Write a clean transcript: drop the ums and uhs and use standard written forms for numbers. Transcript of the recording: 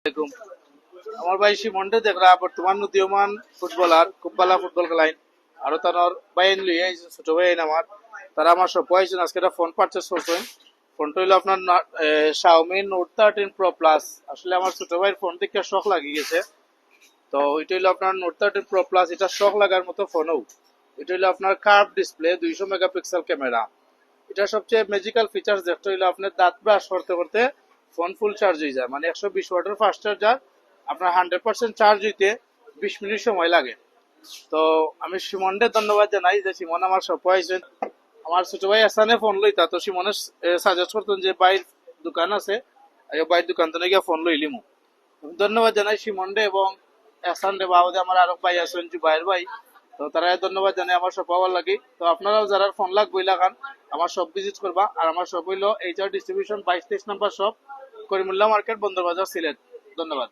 আলাইকুম। আমার ভাই শিমন্ডে দেখরা বর্তমান উদীয়মান ফুটবলার, খুব ভালো ফুটবল খেলাইন। আর তার বাইন লইয়া ছোট ভাই আমার, তারা আমার সব পাইছেন আজকে একটা ফোন পারচেস করছেন। ফোনটা হইলো আপনার Xiaomi Note 13 Pro Plus। আসলে আমার ছোট ভাইয়ের ফোন দেখে শখ লাগিয়ে গেছে। তো এটা হইলো আপনার Note 13 Pro Plus, এটা শখ লাগার মতো ফোনও। এটা হইলো আপনার কার্ভ ডিসপ্লে, 200 মেগাপিক্সেল ক্যামেরা। এটা সবচেয়ে ম্যাজিক্যাল ফিচার্স যেটা হইলো আপনার দাঁত ব্রাশ করতে করতে ফোন ফুল চার্জ হয়ে যায়, মানে 120 ওয়াটের ফাস্ট চার্জার। আপনার 100% চার্জ হইতে 20 মিনিট সময় লাগে। তো আমি সিমনকে ধন্যবাদ জানাই যে সিমন আমার সব পাইছে। আমার ছোট ভাই আসানে ফোন লইতা, তো সিমনের সাজেস্ট করতেন যে বাইর দোকান আছে, বাইর দোকান থেকে গিয়ে ফোন লইলিমু। ধন্যবাদ জানাই সিমনডে এবং এহসান রে বাবদে আমার আরো ভাই আছেন জুবাইর ভাই। তো তারা ধন্যবাদ জানাই আমার সব পাওয়ার লাগি। তো আপনারাও যারা ফোন লাগবে লাগান আমার সব ভিজিট করবা। আর আমার সব হইলো HR ডিস্ট্রিবিউশন 22-23 নম্বর শপ, করিমুল্লাহ মার্কেট, বন্দরবাজার, সিলেট। ধন্যবাদ।